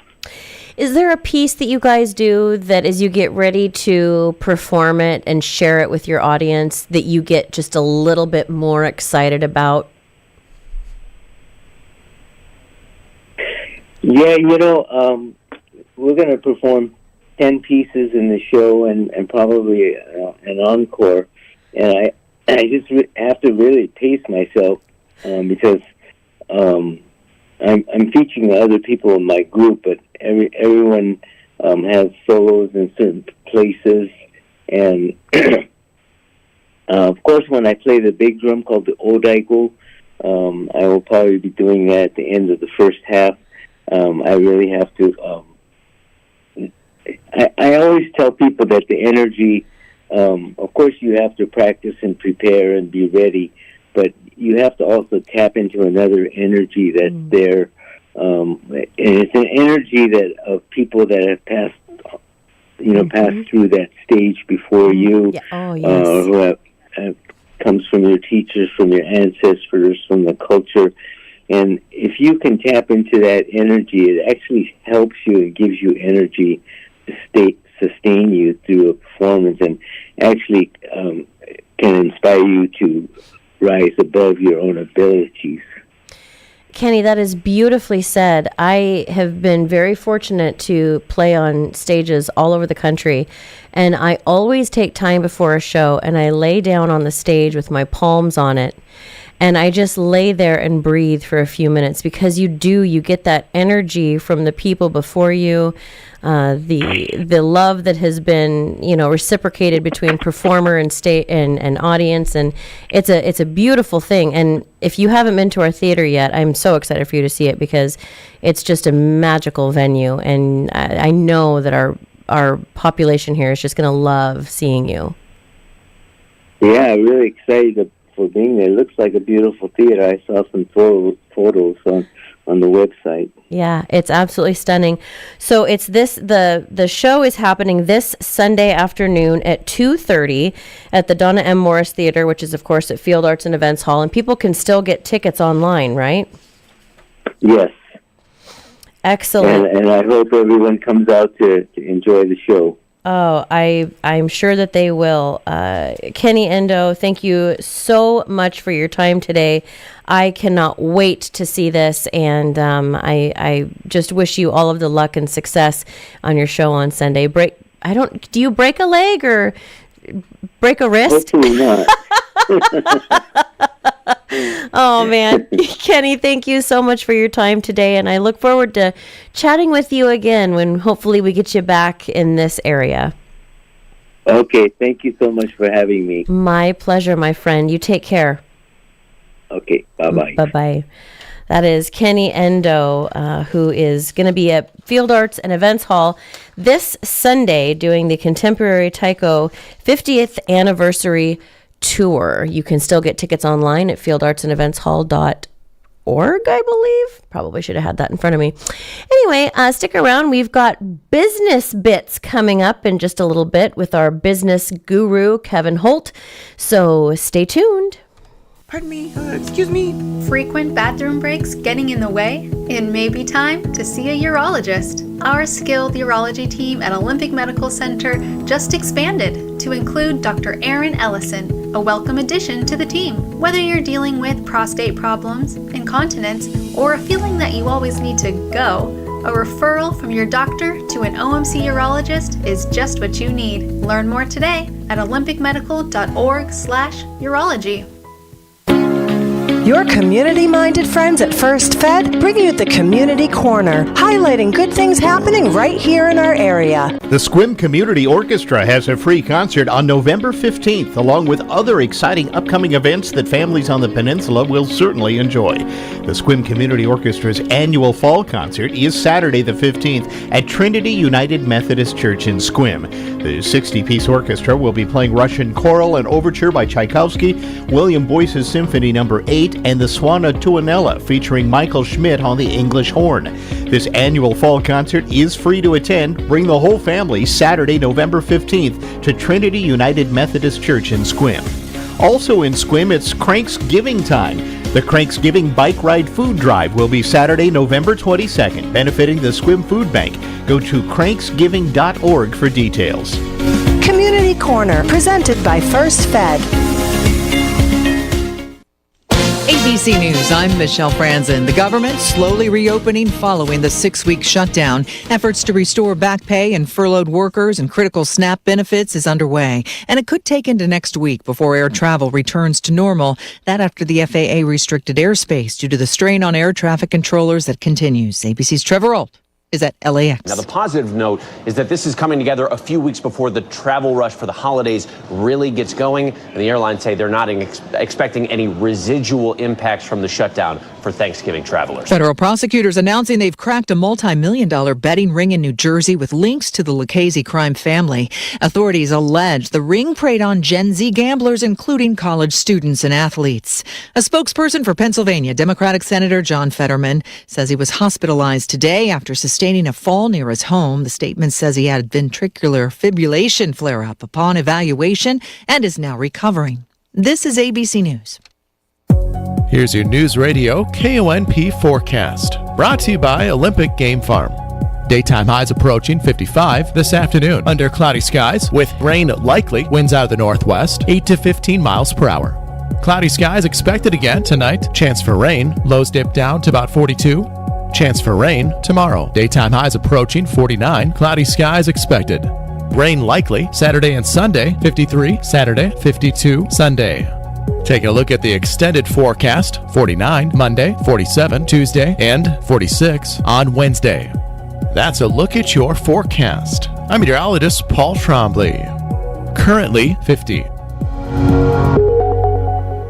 Is there a piece that you guys do that as you get ready to perform it and share it with your audience that you get just a little bit more excited about? Yeah, we're going to perform 10 pieces in the show and probably an encore. And I just have to really pace myself because I'm featuring other people in my group, but everyone has solos in certain places. And of course, when I play the big drum called the Odaiko, I will probably be doing that at the end of the first half. I really have to. I always tell people that the energy, of course, you have to practice and prepare and be ready, but you have to also tap into another energy that's there. And it's an energy that of people that have passed, passed through that stage before you, who have comes from your teachers, from your ancestors, from the culture. And if you can tap into that energy, it actually helps you and gives you energy to sustain you through a performance, and actually can inspire you to rise above your own abilities. Kenny, that is beautifully said. I have been very fortunate to play on stages all over the country, and I always take time before a show and I lay down on the stage with my palms on it, and I just lay there and breathe for a few minutes, because you get that energy from the people before you, the love that has been reciprocated between performer and and audience, and it's a beautiful thing. And if you haven't been to our theater yet, I'm so excited for you to see it, because it's just a magical venue, and I know that our population here is just going to love seeing you. Yeah, I'm really excited for being there. It looks like a beautiful theater. I saw some photos on the website. Yeah, it's absolutely stunning. So it's the show is happening this Sunday afternoon at 2:30 at the Donna M. Morris Theater, which is of course at Field Arts and Events Hall, and people can still get tickets online, right? Yes. Excellent. And I hope everyone comes out to enjoy the show. Oh, I'm sure that they will. Kenny Endo, thank you so much for your time today. I cannot wait to see this, and I just wish you all of the luck and success on your show on Sunday. Do you break a leg or break a wrist? Hopefully not. Oh, man. Kenny, thank you so much for your time today, and I look forward to chatting with you again when hopefully we get you back in this area. Okay, thank you so much for having me. My pleasure, my friend. You take care. Okay, bye-bye. Bye-bye. That is Kenny Endo, who is going to be at Field Arts and Events Hall this Sunday doing the Contemporary Taiko 50th Anniversary Tour. You can still get tickets online at fieldartsandeventhall.org, I believe. Probably should have had that in front of me. Anyway, stick around. We've got business bits coming up in just a little bit with our business guru, Kevin Holt. So stay tuned. Pardon me, excuse me. Frequent bathroom breaks getting in the way? It may be time to see a urologist. Our skilled urology team at Olympic Medical Center just expanded to include Dr. Aaron Ellison, a welcome addition to the team. Whether you're dealing with prostate problems, incontinence, or a feeling that you always need to go, a referral from your doctor to an OMC urologist is just what you need. Learn more today at olympicmedical.org/urology. Your community-minded friends at First Fed bring you the Community Corner, highlighting good things happening right here in our area. The Sequim Community Orchestra has a free concert on November 15th, along with other exciting upcoming events that families on the peninsula will certainly enjoy. The Sequim Community Orchestra's annual fall concert is Saturday the 15th at Trinity United Methodist Church in Sequim. The 60-piece orchestra will be playing Russian Choral and Overture by Tchaikovsky, William Boyce's Symphony No. 8, and the Suona Tuonela featuring Michael Schmidt on the English horn. This annual fall concert is free to attend. Bring the whole family Saturday, November 15th to Trinity United Methodist Church in Sequim. Also in Sequim, it's Cranksgiving time. The Cranksgiving Bike Ride Food Drive will be Saturday, November 22nd, benefiting the Sequim Food Bank. Go to cranksgiving.org for details. Community Corner, presented by First Fed. ABC News, I'm Michelle Franzen. The government slowly reopening following the 6-week shutdown. Efforts to restore back pay and furloughed workers and critical SNAP benefits is underway. And it could take into next week before air travel returns to normal. That after the FAA restricted airspace due to the strain on air traffic controllers that continues. ABC's Trevor Ault is at LAX. Now, the positive note is that this is coming together a few weeks before the travel rush for the holidays really gets going. And the airlines say they're not expecting any residual impacts from the shutdown for Thanksgiving travelers. Federal prosecutors announcing they've cracked a multi-million-dollar betting ring in New Jersey with links to the Lucchese crime family. Authorities allege the ring preyed on Gen Z gamblers, including college students and athletes. A spokesperson for Pennsylvania Democratic Senator John Fetterman says he was hospitalized today after sustaining a fall near his home. The statement says he had ventricular fibrillation flare-up upon evaluation and is now recovering. This is ABC News. Here's your News Radio KONP forecast, brought to you by Olympic Game Farm. Daytime highs approaching 55 this afternoon under cloudy skies with rain likely, winds out of the northwest, 8 to 15 miles per hour. Cloudy skies expected again tonight, chance for rain, lows dip down to about 42. Chance for rain tomorrow. Daytime highs approaching 49, cloudy skies expected. Rain likely Saturday and Sunday, 53 Saturday, 52 Sunday. Taking a look at the extended forecast, 49 Monday, 47 Tuesday, and 46 on Wednesday. That's a look at your forecast. I'm meteorologist Paul Trombley. Currently 50.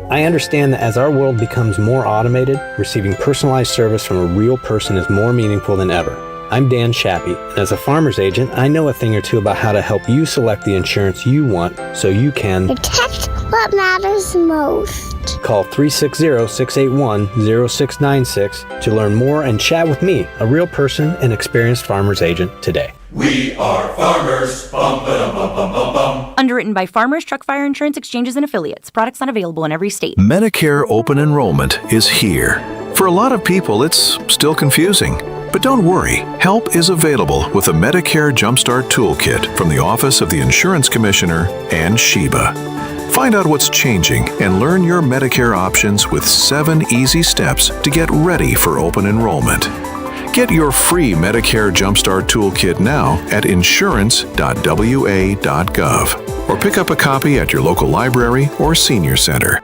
I understand that as our world becomes more automated, receiving personalized service from a real person is more meaningful than ever. I'm Dan Shappy, and as a farmer's agent, I know a thing or two about how to help you select the insurance you want so you can protect what matters most. Call 360-681-0696 to learn more and chat with me, a real person and experienced farmer's agent, today. We are farmers. Bum, ba-dum, bum, bum, bum, bum. Underwritten by Farmers Truck Fire Insurance Exchanges and Affiliates. Products not available in every state. Medicare open enrollment is here. For a lot of people, it's still confusing. But don't worry, help is available with a Medicare Jumpstart Toolkit from the Office of the Insurance Commissioner and SHEBA. Find out what's changing and learn your Medicare options with 7 easy steps to get ready for open enrollment. Get your free Medicare Jumpstart Toolkit now at insurance.wa.gov or pick up a copy at your local library or senior center.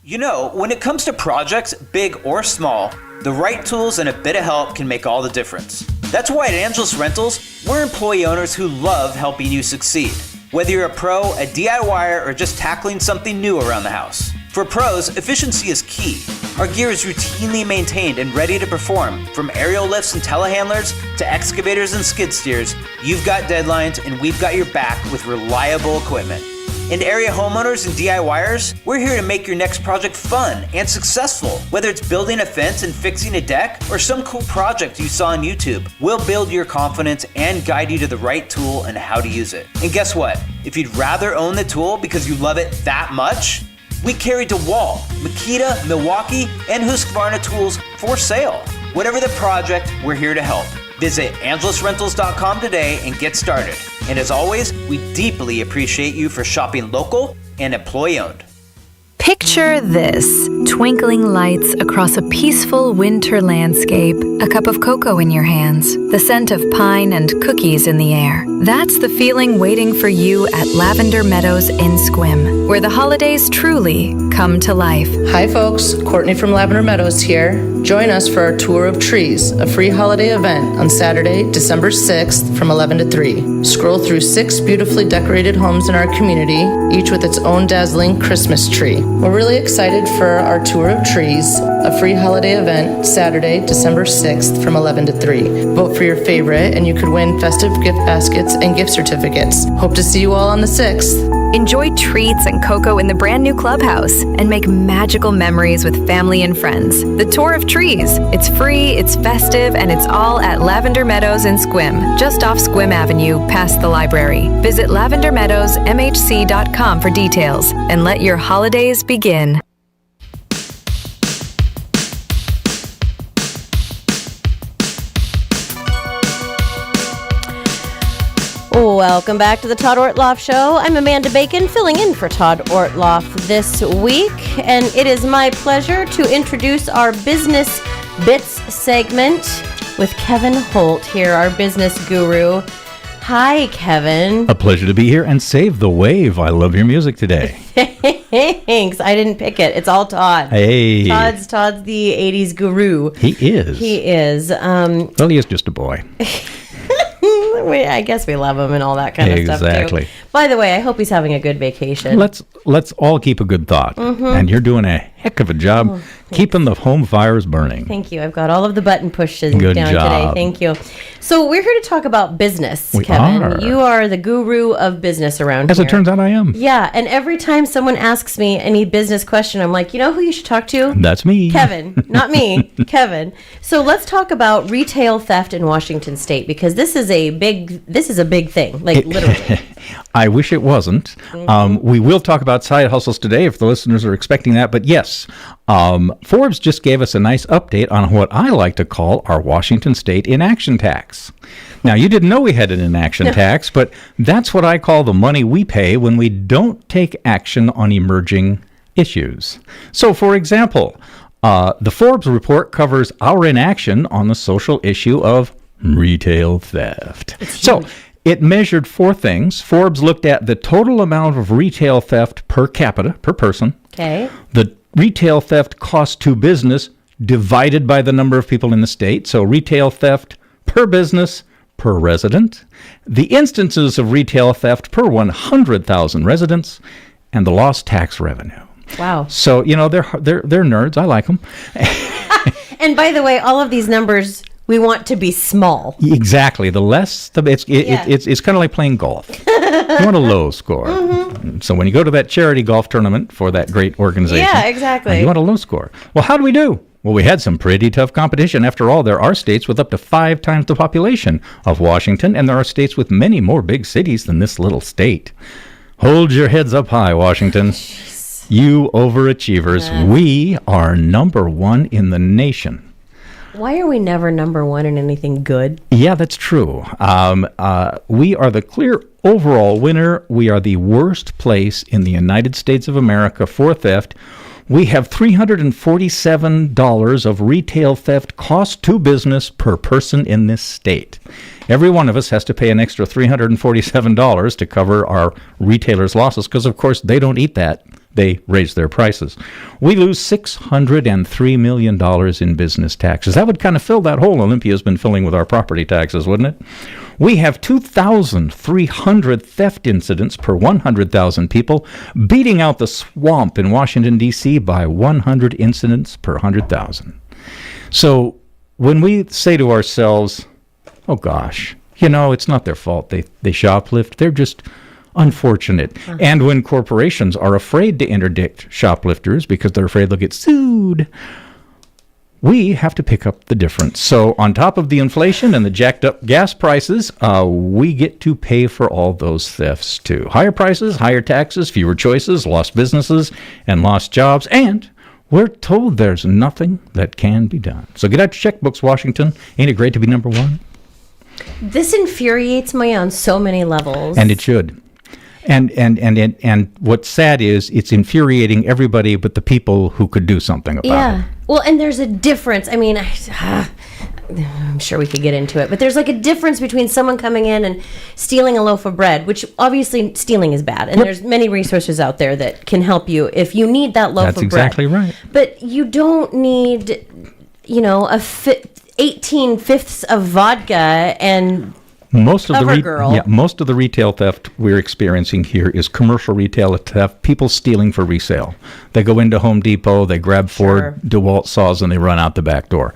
You know, when it comes to projects, big or small, the right tools and a bit of help can make all the difference. That's why at Angelus Rentals, we're employee owners who love helping you succeed. Whether you're a pro, a DIYer, or just tackling something new around the house. For pros, efficiency is key. Our gear is routinely maintained and ready to perform. From aerial lifts and telehandlers to excavators and skid steers, you've got deadlines and we've got your back with reliable equipment. And area homeowners and DIYers, we're here to make your next project fun and successful. Whether it's building a fence and fixing a deck or some cool project you saw on YouTube, we'll build your confidence and guide you to the right tool and how to use it. And guess what? If you'd rather own the tool because you love it that much, we carry DeWalt, Makita, Milwaukee, and Husqvarna tools for sale. Whatever the project, we're here to help. Visit angelusrentals.com today and get started. And as always, we deeply appreciate you for shopping local and employee-owned. Picture this, twinkling lights across a peaceful winter landscape, a cup of cocoa in your hands, the scent of pine and cookies in the air. That's the feeling waiting for you at Lavender Meadows in Sequim, where the holidays truly come to life. Hi folks, Courtney from Lavender Meadows here. Join us for our Tour of Trees, a free holiday event on Saturday, December 6th from 11 to 3. Scroll through 6 beautifully decorated homes in our community, each with its own dazzling Christmas tree. We're really excited for our Tour of Trees, a free holiday event Saturday, December 6th from 11 to 3. Vote for your favorite and you could win festive gift baskets and gift certificates. Hope to see you all on the 6th. Enjoy treats and cocoa in the brand new clubhouse and make magical memories with family and friends. The Tour of Trees. It's free, it's festive, and it's all at Lavender Meadows in Sequim, just off Sequim Avenue, past the library. Visit lavendermeadowsmhc.com for details and let your holidays begin. Welcome back to the Todd Ortloff Show. I'm Amanda Bacon, filling in for Todd Ortloff this week, and it is my pleasure to introduce our Business Bits segment with Kevin Holt here, our business guru. Hi, Kevin. A pleasure to be here and save the wave. I love your music today. Thanks. I didn't pick it. It's all Todd. Hey. Todd's the 80s guru. He is. He is. Well, he is just a boy. I guess we love him and all that kind of stuff too. Exactly. By the way, I hope he's having a good vacation. Let's all keep a good thought. Mm-hmm. And you're doing a heck of a job keeping the home fires burning. Thank you. I've got all of the button pushes Good down job. today. Thank you. So we're here to talk about business, We Kevin. are. You are the guru of business around As here. it turns out, I am. Yeah, and every time someone asks me any business question, I'm like, you know who you should talk to? That's me. Kevin, not me, Kevin. So let's talk about retail theft in Washington State, because this is a big thing, like literally. I wish it wasn't. We will talk about side hustles today if the listeners are expecting that. But yes, Forbes just gave us a nice update on what I like to call our Washington State inaction tax. Now, you didn't know we had an inaction tax, but that's what I call the money we pay when we don't take action on emerging issues. So, for example, the Forbes report covers our inaction on the social issue of retail theft. So, it measured four things. Forbes looked at the total amount of retail theft per capita, per person. Okay. The retail theft cost to business divided by the number of people in the state. So retail theft per business per resident. The instances of retail theft per 100,000 residents, and the lost tax revenue. Wow. So, you know, they're nerds. I like them. And by the way, all of these numbers we want to be small. Exactly. The less, it's kind of like playing golf. You want a low score. Mm-hmm. So when you go to that charity golf tournament for that great organization, Yeah, exactly. You want a low score. Well, how do we do? Well, we had some pretty tough competition. After all, there are states with up to 5 times the population of Washington, and there are states with many more big cities than this little state. Hold your heads up high, Washington. You overachievers. Yes. We are number 1 in the nation. Why are we never number one in anything good? Yeah, that's true. We are the clear overall winner. We are the worst place in the United States of America for theft. We have $347 of retail theft cost to business per person in this state. Every one of us has to pay an extra $347 to cover our retailers' losses because, of course, they don't eat that. They raise their prices. We lose $603 million in business taxes. That would kind of fill that hole Olympia's been filling with our property taxes, wouldn't it? We have 2,300 theft incidents per 100,000 people, beating out the swamp in Washington, D.C. by 100 incidents per 100,000. So when we say to ourselves, oh gosh, you know, it's not their fault. They shoplift. They're just unfortunate. And when corporations are afraid to interdict shoplifters because they're afraid they'll get sued, we have to pick up the difference. So on top of the inflation and the jacked up gas prices, we get to pay for all those thefts too. Higher prices, higher taxes, fewer choices, lost businesses, and lost jobs. And we're told there's nothing that can be done. So get out your checkbooks, Washington. Ain't it great to be number 1? This infuriates me on so many levels. And it should. And what's sad is it's infuriating everybody but the people who could do something about it. Well, and there's a difference. I mean, I'm sure we could get into it, but there's like a difference between someone coming in and stealing a loaf of bread, which obviously stealing is bad. And there's many resources out there that can help you if you need that loaf of bread. That's exactly right. But you don't need, 18 fifths of vodka and most of the retail theft we're experiencing here is commercial retail theft, people stealing for resale. They go into Home Depot, they grab 4 DeWalt saws, and they run out the back door.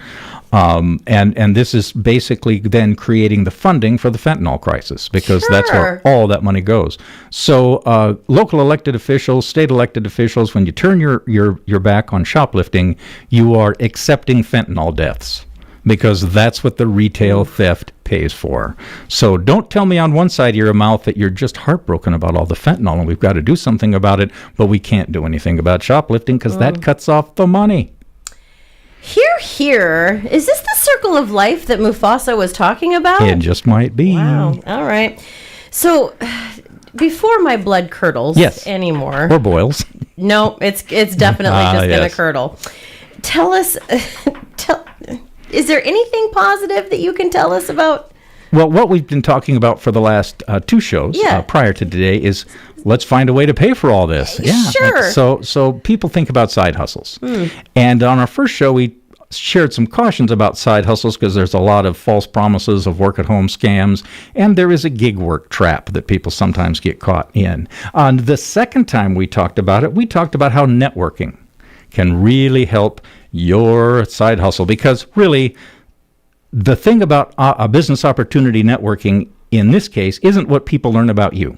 And this is basically then creating the funding for the fentanyl crisis because that's where all that money goes. So local elected officials, state elected officials, when you turn your back on shoplifting, you are accepting fentanyl deaths, because that's what the retail theft pays for. So don't tell me on one side of your mouth that you're just heartbroken about all the fentanyl and we've got to do something about it, but we can't do anything about shoplifting because that cuts off the money. Here. Is this the circle of life that Mufasa was talking about? It just might be. Wow. All right. So, before my blood curdles anymore. Or boils. No, it's definitely just going to curdle. Tell us, is there anything positive that you can tell us about? Well, what we've been talking about for the last 2 shows prior to today is let's find a way to pay for all this. Sure. So people think about side hustles. And on our first show, we shared some cautions about side hustles because there's a lot of false promises of work-at-home scams, and there is a gig work trap that people sometimes get caught in. On the second time we talked about it, we talked about how networking can really help your side hustle, because really the thing about a business opportunity networking in this case isn't what people learn about you.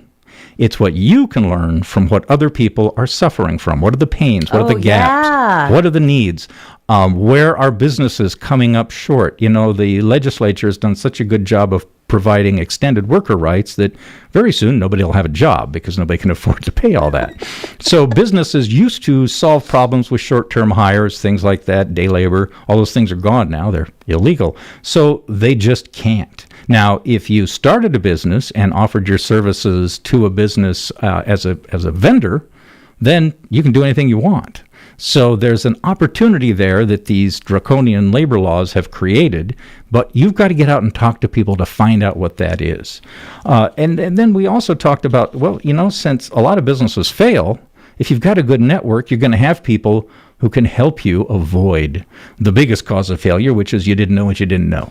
It's what you can learn from what other people are suffering from. What are the pains? What are the gaps? What are the needs? Where are businesses coming up short? You know, the legislature has done such a good job of providing extended worker rights that very soon nobody will have a job because nobody can afford to pay all that. So businesses used to solve problems with short-term hires, things like that, day labor. All those things are gone now. They're illegal. So they just can't. Now, if you started a business and offered your services to a business as a vendor, then you can do anything you want. So there's an opportunity there that these draconian labor laws have created, but you've got to get out and talk to people to find out what that is. And then we also talked about, well, you know, since a lot of businesses fail, if you've got a good network, you're going to have people who can help you avoid the biggest cause of failure, which is you didn't know what you didn't know.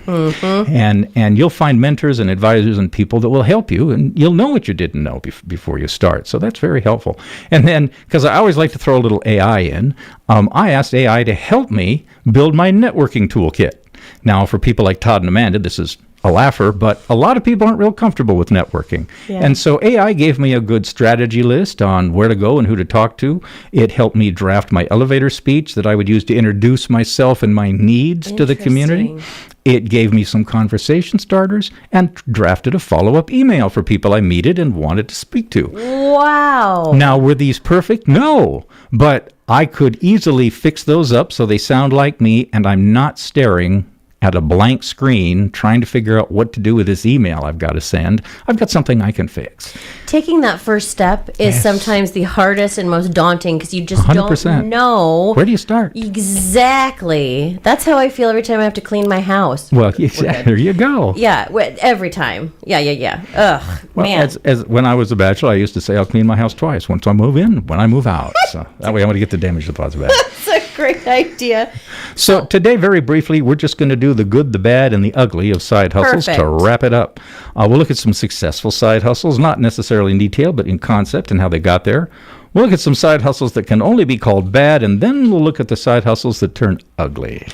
And you'll find mentors and advisors and people that will help you, and you'll know what you didn't know before you start. So that's very helpful. And then, because I always like to throw a little AI in, I asked AI to help me build my networking toolkit. Now, for people like Todd and Amanda, this is a laugher, but a lot of people aren't real comfortable with networking. Yeah. And so AI gave me a good strategy list on where to go and who to talk to. It helped me draft my elevator speech that I would use to introduce myself and my needs to the community. It gave me some conversation starters and drafted a follow-up email for people I needed and wanted to speak to. Wow. Now, were these perfect? No. But I could easily fix those up so they sound like me, and I'm not staring at a blank screen trying to figure out what to do with this email I've got to send. I've got something I can fix. Taking that first step is sometimes the hardest and most daunting because you just 100%. Don't know. Where do you start? Exactly. That's how I feel every time I have to clean my house. Well, there you go. Yeah, every time. Yeah. Ugh, well, man. As when I was a bachelor, I used to say I'll clean my house twice. Once I move in, when I move out. So that way I'm going to get the damage deposit back. That's a great idea. So today, very briefly, we're just going to do the good, the bad, and the ugly of side hustles to wrap it up. We'll look at some successful side hustles, not necessarily in detail, but in concept and how they got there. We'll look at some side hustles that can only be called bad, and then we'll look at the side hustles that turn ugly.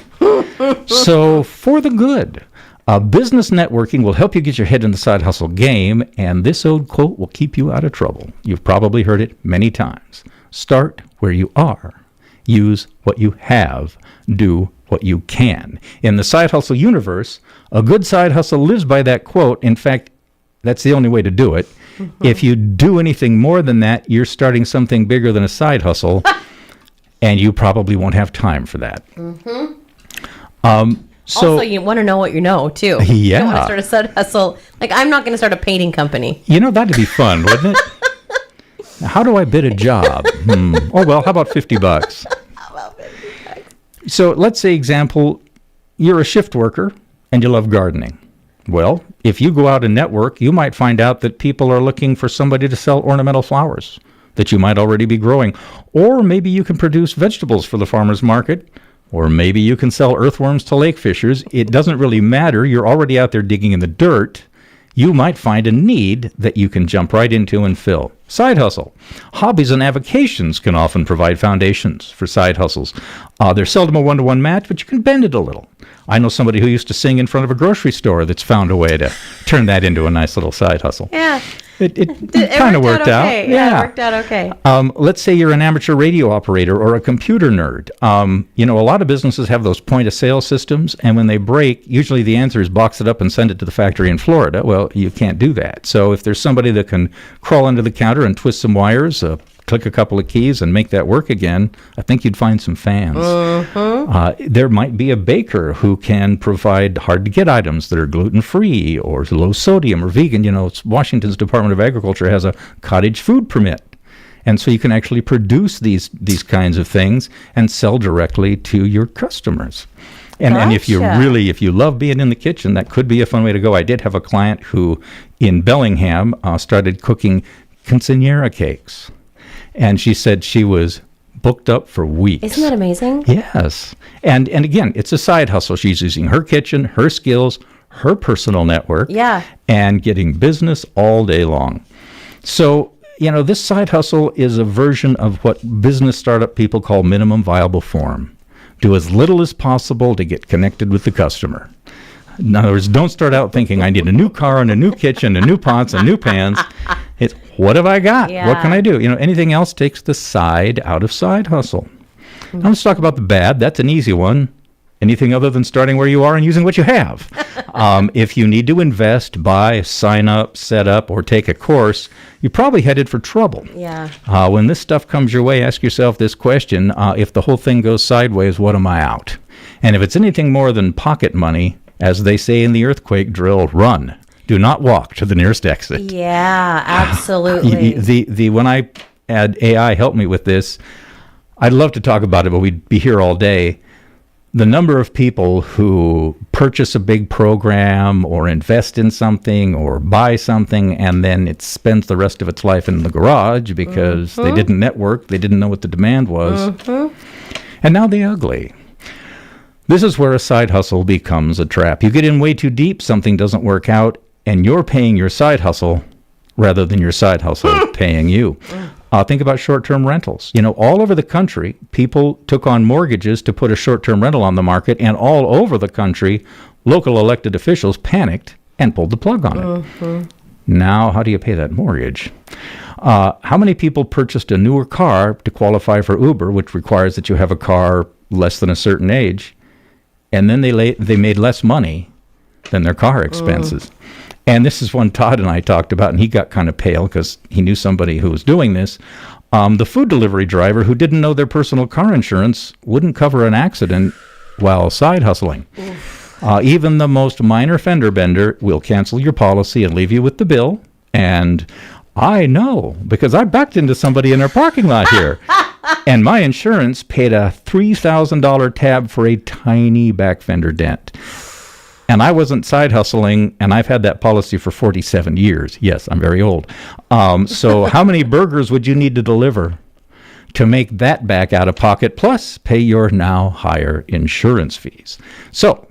So for the good, business networking will help you get your head in the side hustle game, and this old quote will keep you out of trouble. You've probably heard it many times. Start where you are. Use what you have. Do what you can. In the side hustle universe, a good side hustle lives by that quote. In fact, that's the only way to do it. Mm-hmm. If you do anything more than that, you're starting something bigger than a side hustle, and you probably won't have time for that. Mm-hmm. So, also, you want to know what you know, too. Yeah. You don't want to start a side hustle. Like, I'm not going to start a painting company. You know, that'd be fun, wouldn't it? How do I bid a job? Oh, well, how about $50? How about $50? So let's say, example, you're a shift worker and you love gardening. Well, if you go out and network, you might find out that people are looking for somebody to sell ornamental flowers that you might already be growing. Or maybe you can produce vegetables for the farmer's market. Or maybe you can sell earthworms to lake fishers. It doesn't really matter. You're already out there digging in the dirt. You might find a need that you can jump right into and fill. Side hustle. Hobbies and avocations can often provide foundations for side hustles. They're seldom a one-to-one match, but you can bend it a little. I know somebody who used to sing in front of a grocery store that's found a way to turn that into a nice little side hustle. Yeah. It kind of worked out. Yeah, it worked out okay. Let's say you're an amateur radio operator or a computer nerd. A lot of businesses have those point-of-sale systems, and when they break, usually the answer is box it up and send it to the factory in Florida. Well, you can't do that. So if there's somebody that can crawl under the counter and twist some wires, click a couple of keys and make that work again, I think you'd find some fans. There might be a baker who can provide hard-to-get items that are gluten-free or low sodium or vegan. Washington's Department of Agriculture has a cottage food permit. And so you can actually produce these kinds of things and sell directly to your customers. And if you love being in the kitchen, that could be a fun way to go. I did have a client who, in Bellingham, started cooking quinceañera cakes. And she said she was booked up for weeks. Isn't that amazing? Yes. And again, it's a side hustle. She's using her kitchen, her skills, her personal network, and getting business all day long. So, this side hustle is a version of what business startup people call minimum viable form. Do as little as possible to get connected with the customer. In other words, don't start out thinking, I need a new car and a new kitchen and new pots and new pans. It's, what have I got? Yeah. What can I do? Anything else takes the side out of side hustle. Now let's talk about the bad. That's an easy one. Anything other than starting where you are and using what you have. If you need to invest, buy, sign up, set up, or take a course, you're probably headed for trouble. Yeah. When this stuff comes your way, ask yourself this question. If the whole thing goes sideways, what am I out? And if it's anything more than pocket money, as they say in the earthquake drill, run. Do not walk to the nearest exit. Yeah, absolutely. When I had AI help me with this, I'd love to talk about it, but we'd be here all day. The number of people who purchase a big program or invest in something or buy something and then it spends the rest of its life in the garage because they didn't network, they didn't know what the demand was, and now they're ugly. This is where a side hustle becomes a trap. You get in way too deep, something doesn't work out, and you're paying your side hustle rather than your side hustle paying you. Think about short-term rentals. All over the country, people took on mortgages to put a short-term rental on the market, and all over the country, local elected officials panicked and pulled the plug on it. Now, how do you pay that mortgage? How many people purchased a newer car to qualify for Uber, which requires that you have a car less than a certain age, and then they made less money than their car expenses? And this is one Todd and I talked about, and he got kind of pale because he knew somebody who was doing this. The food delivery driver who didn't know their personal car insurance wouldn't cover an accident while side hustling. Even the most minor fender bender will cancel your policy and leave you with the bill. And I know, because I backed into somebody in their parking lot here. And my insurance paid a $3,000 tab for a tiny back fender dent. And I wasn't side hustling, and I've had that policy for 47 years. Yes, I'm very old. So how many burgers would you need to deliver to make that back out of pocket, plus pay your now higher insurance fees? So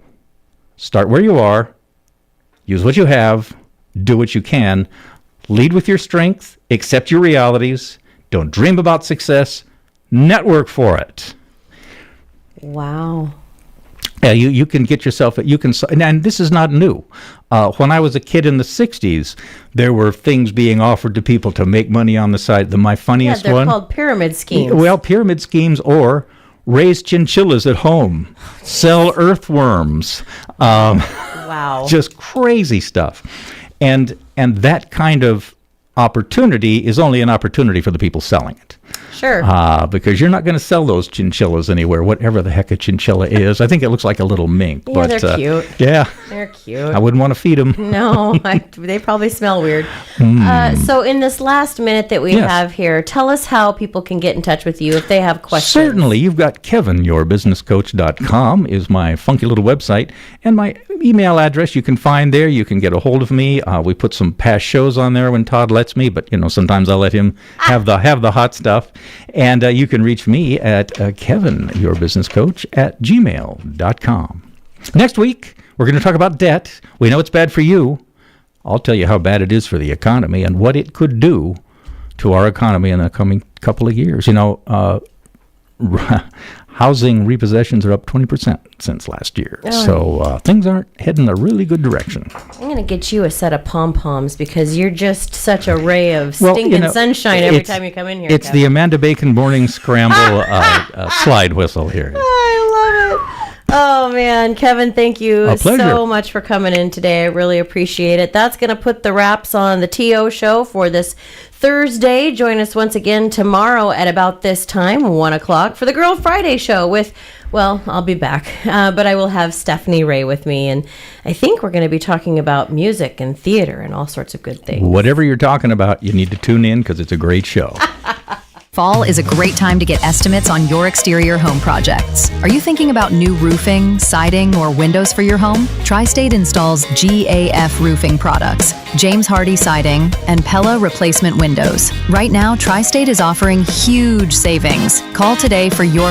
start where you are, use what you have, do what you can, lead with your strength, accept your realities, don't dream about success, network for it. Wow. Yeah, you can get yourself, and this is not new. When I was a kid in the 60s, there were things being offered to people to make money on the side. My funniest they're one. Called pyramid schemes. Well, pyramid schemes or raise chinchillas at home, sell earthworms. Wow. Just crazy stuff. And that kind of opportunity is only an opportunity for the people selling it. Sure. Because you're not going to sell those chinchillas anywhere, whatever the heck a chinchilla is. I think it looks like a little mink. Yeah, but, they're cute. Yeah. They're cute. I wouldn't want to feed them. No, they probably smell weird. So in this last minute that we have here, tell us how people can get in touch with you if they have questions. Certainly. You've got KevinYourBusinessCoach.com is my funky little website. And my email address you can find there. You can get a hold of me. We put some past shows on there when Todd lets me, but sometimes I'll let him have the hot stuff. And you can reach me at KevinYourBusinessCoach@gmail.com. Next week, we're going to talk about debt. We know it's bad for you. I'll tell you how bad it is for the economy and what it could do to our economy in the coming couple of years. Housing repossessions are up 20% since last year. So things aren't heading a really good direction. I'm going to get you a set of pom-poms because you're just such a ray of stinking sunshine every time you come in here. It's Kevin. The Amanda Bacon Morning Scramble slide whistle here. I love it. Oh, man. Kevin, thank you A pleasure. so much for coming in today. I really appreciate it. That's going to put the wraps on the TO show for this Thursday. Join us once again tomorrow at about this time, 1 o'clock, for the Girl Friday show with, well, I'll be back, but I will have Stephanie Ray with me, and I think we're going to be talking about music and theater and all sorts of good things. Whatever you're talking about, you need to tune in because it's a great show. Fall is a great time to get estimates on your exterior home projects. Are you thinking about new roofing, siding, or windows for your home? Tri-State installs GAF roofing products, James Hardie siding, and Pella replacement windows. Right now, Tri-State is offering huge savings. Call today for your